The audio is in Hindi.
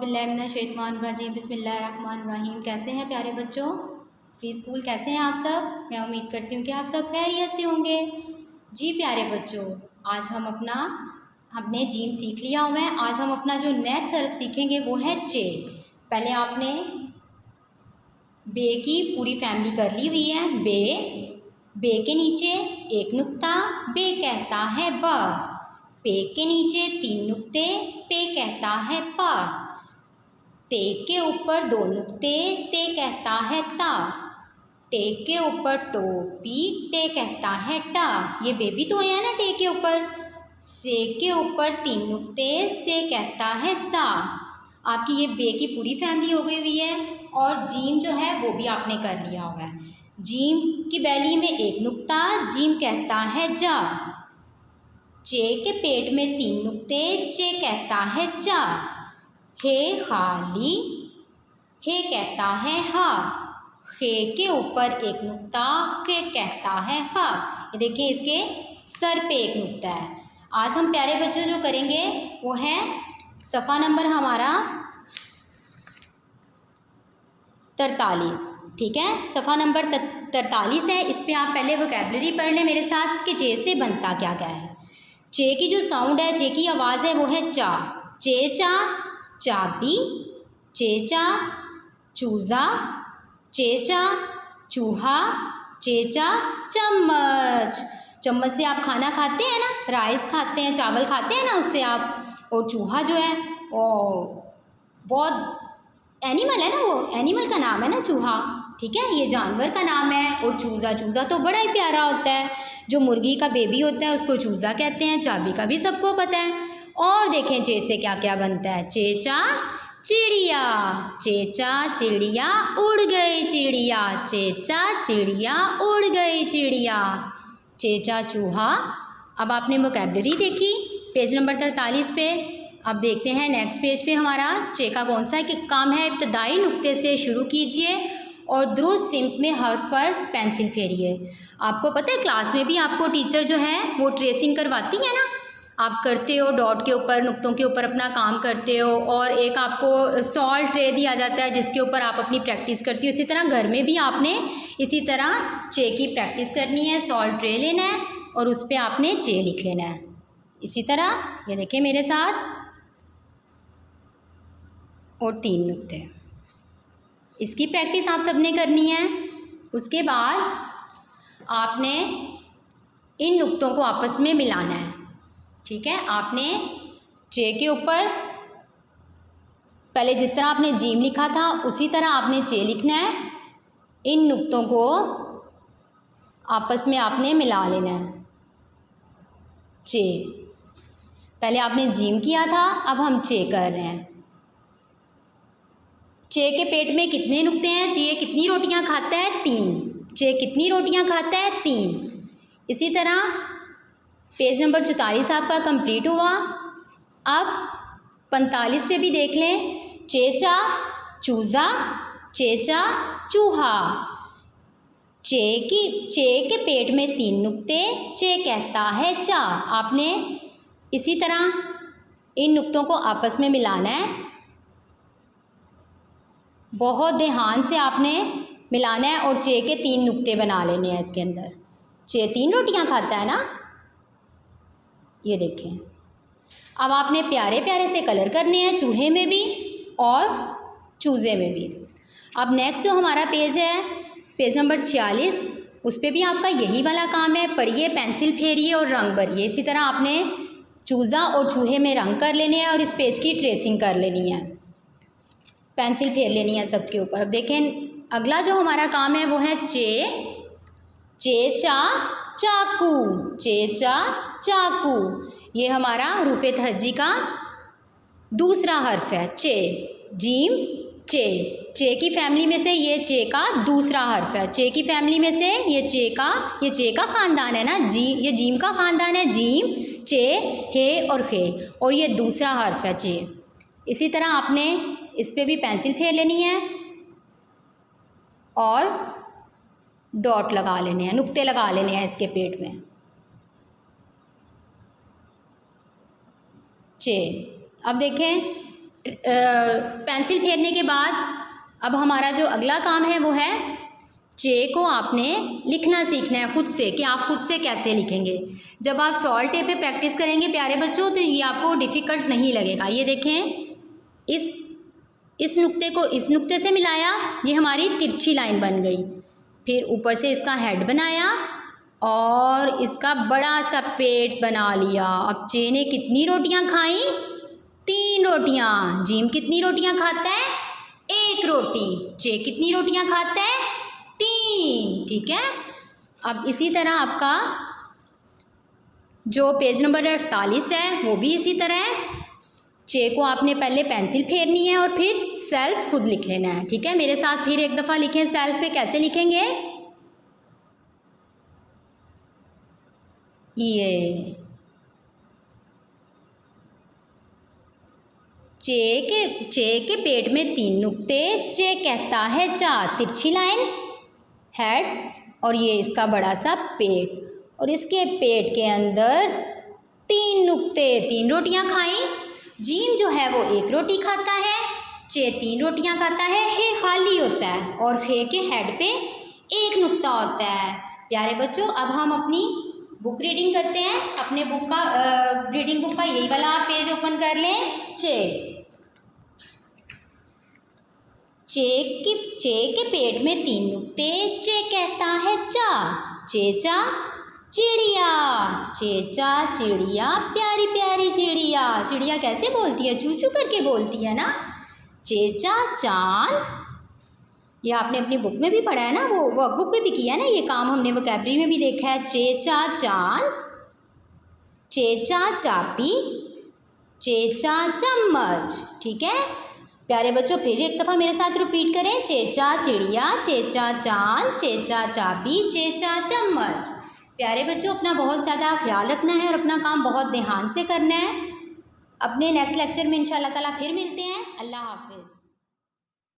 औज़ुबिल्लाहिमिनश्शैतानिर्रजीम बिस्मिल्लाहिर्रहमानिर्रहीम। कैसे हैं प्यारे बच्चों? प्री स्कूल कैसे हैं आप सब? मैं उम्मीद करती हूँ कि आप सब खैरियत से होंगे। जी प्यारे बच्चों, आज हमने जीम सीख लिया हुआ है। आज हम अपना जो नेक्स्ट हर्फ सीखेंगे वो है चे। पहले आपने बे की पूरी फैमिली कर ली हुई है। बे के नीचे एक नुक्ता, बे कहता है ब। पे के नीचे 3 नुक्ते, पे कहता है प। ते के ऊपर 2 नुक्ते, ते कहता है ता। टे के ऊपर टोपी, टे कहता है टा। ये बेबी तो है ना टे के ऊपर। से के ऊपर 3 नुक्ते, से कहता है सा। आपकी ये बे की पूरी फैमिली हो गई हुई है। और जीम जो है वो भी आपने कर लिया हुआ है। जीम की बैली में 1 नुक्ता, जीम कहता है जा। चे के पेट में 3 नुक्ते, चे कहता है चा। हे खाली, हे कहता है हा। हे के ऊपर 1 नुक्ता, हे कहता है हा। ये देखिए इसके सर पे 1 नुक्ता है। आज हम प्यारे बच्चों जो करेंगे वो है सफ़ा नंबर हमारा 43। ठीक है, सफ़ा नंबर 43 है। इस पर आप पहले वोकैबलरी पढ़ लें मेरे साथ कि जे से बनता क्या क्या है। चे की जो साउंड है, चे की आवाज़ है वो है चा। चेचा चाबी, चेचा चूज़ा, चेचा चूहा, चेचा चम्मच। चम्मच से आप खाना खाते हैं ना, राइस खाते हैं, चावल खाते हैं ना उससे आप। और चूहा जो है वो बहुत एनिमल है ना, वो एनिमल का नाम है ना चूहा। ठीक है, ये जानवर का नाम है। और चूज़ा तो बड़ा ही प्यारा होता है। जो मुर्गी का बेबी होता है उसको चूज़ा कहते हैं। चाबी का भी सबको पता है। और देखें चे से क्या क्या बनता है। चेचा चिड़िया, चेचा चिड़िया उड़ गई चिड़िया, चेचा चिड़िया उड़ गई चिड़िया। चेचा चूहा। अब आपने वोकैबलरी देखी पेज नंबर 43 पे। अब देखते हैं नेक्स्ट पेज पे हमारा चे का कौन सा है काम है। इब्तदाई नुक्ते से शुरू कीजिए और दुरुस्त सिम्त में हर्फ पर पेंसिल फेरिए। आपको पता है क्लास में भी आपको टीचर जो है वो ट्रेसिंग करवाती है ना। आप करते हो डॉट के ऊपर, नुक्तों के ऊपर अपना काम करते हो। और एक आपको सॉल्ट ट्रे दिया जाता है जिसके ऊपर आप अपनी प्रैक्टिस करती हो। इसी तरह घर में भी आपने इसी तरह चे की प्रैक्टिस करनी है। सॉल्ट ट्रे लेना है और उस पर आपने चे लिख लेना है। इसी तरह ये देखिए मेरे साथ, और 3 नुक्ते। इसकी प्रैक्टिस आप सबने करनी है। उसके बाद आपने इन नुक्तों को आपस में मिलाना है। ठीक है, आपने चे के ऊपर पहले जिस तरह आपने जीम लिखा था उसी तरह आपने चे लिखना है। इन नुक्तों को आपस में आपने मिला लेना है। चे, पहले आपने जीम किया था, अब हम चे कर रहे हैं। चे के पेट में कितने नुक्ते हैं? चे कितनी रोटियां खाता है? 3। चे कितनी रोटियां खाता है? 3। इसी तरह पेज नंबर 44 आपका कंप्लीट हुआ। अब 45 पे भी देख लें। चेचा चूज़ा, चेचा चूहा। चे के पेट में 3 नुक्ते, चे कहता है चा। आपने इसी तरह इन नुक्तों को आपस में मिलाना है। बहुत ध्यान से आपने मिलाना है और चे के 3 नुक्ते बना लेने हैं इसके अंदर। चे 3 रोटियां खाता है ना, ये देखें। अब आपने प्यारे प्यारे से कलर करने हैं, चूहे में भी और चूज़े में भी। अब नेक्स्ट जो हमारा पेज है पेज नंबर 46, उस पर भी आपका यही वाला काम है। पढ़िए, पेंसिल फेरिए और रंग भरिए। इसी तरह आपने चूज़ा और चूहे में रंग कर लेने हैं और इस पेज की ट्रेसिंग कर लेनी है। पेंसिल फेर लेनी है सबके ऊपर। अब देखें अगला जो हमारा काम है वो है चेचा चाकू, चेचा चाकू। ये हमारा हरूफ तहज्जी का दूसरा हर्फ है। चे, जीम चे। चे की फैमिली में से ये चे का दूसरा हर्फ है। चे की फैमिली में से ये चे का ख़ानदान है ना। ये जीम का ख़ानदान है। जीम, चे, हे और खे। और ये दूसरा हर्फ है चे। इसी तरह आपने इस पे भी पेंसिल फेर लेनी है और डॉट लगा लेने हैं, नुक्ते लगा लेने हैं इसके पेट में। चे। अब देखें पेंसिल फेरने के बाद अब हमारा जो अगला काम है वो है जे को आपने लिखना सीखना है खुद से, कि आप खुद से कैसे लिखेंगे। जब आप सॉल्ट टे पे प्रैक्टिस करेंगे प्यारे बच्चों तो ये आपको डिफ़िकल्ट नहीं लगेगा। ये देखें, इस नुक्ते को इस नुक्ते से मिलाया, ये हमारी तिरछी लाइन बन गई। फिर ऊपर से इसका हेड बनाया और इसका बड़ा सा पेट बना लिया। अब जे ने कितनी रोटियां खाई? 3 रोटियां। जीम कितनी रोटियां खाता है? 1 रोटी। जे कितनी रोटियां खाता है? 3। ठीक है। अब इसी तरह आपका जो पेज नंबर 48 है वो भी इसी तरह है। जे को आपने पहले पेंसिल फेरनी है और फिर सेल्फ खुद लिख लेना है। ठीक है, मेरे साथ फिर एक दफ़ा लिखें। सेल्फ पे कैसे लिखेंगे? ये जे के पेट में 3 नुक्ते, जे कहता है 4, तिरछी लाइन, हेड और ये इसका बड़ा सा पेट, और इसके पेट के अंदर 3 नुक्ते, 3 रोटियां खाई। जीम जो है वो 1 रोटी खाता है, जे 3 रोटियां खाता है, हे खाली होता है और हे के हेड पे 1 नुक्ता होता है। प्यारे बच्चों, अब हम अपनी बुक रीडिंग करते हैं। अपने बुक का रीडिंग बुक का यही वाला आप पेज ओपन कर लें। जे के पेट में 3 नुक्ते, जे कहता है 4, चेचा चिड़िया, चेचा चिड़िया, प्यारी प्यारी चिड़िया। चिड़िया कैसे बोलती है? चू चू करके बोलती है ना। चेचा चांद, ये आपने अपनी बुक में भी पढ़ा है ना, वो वर्कबुक में भी किया है ना, ये काम हमने वोकैबुलरी में भी देखा है। चेचा चांद, चेचा चापी, चेचा चम्मच। ठीक है प्यारे बच्चों, फिर एक दफ़ा मेरे साथ रिपीट करें। चेचा चिड़िया, चेचा चांद, चेचा चाबी, चेचा चम्मच। प्यारे बच्चों, अपना बहुत ज़्यादा ख्याल रखना है और अपना काम बहुत ध्यान से करना है। अपने नेक्स्ट लेक्चर में इंशाल्लाह ताला फिर मिलते हैं। अल्लाह हाफिज़।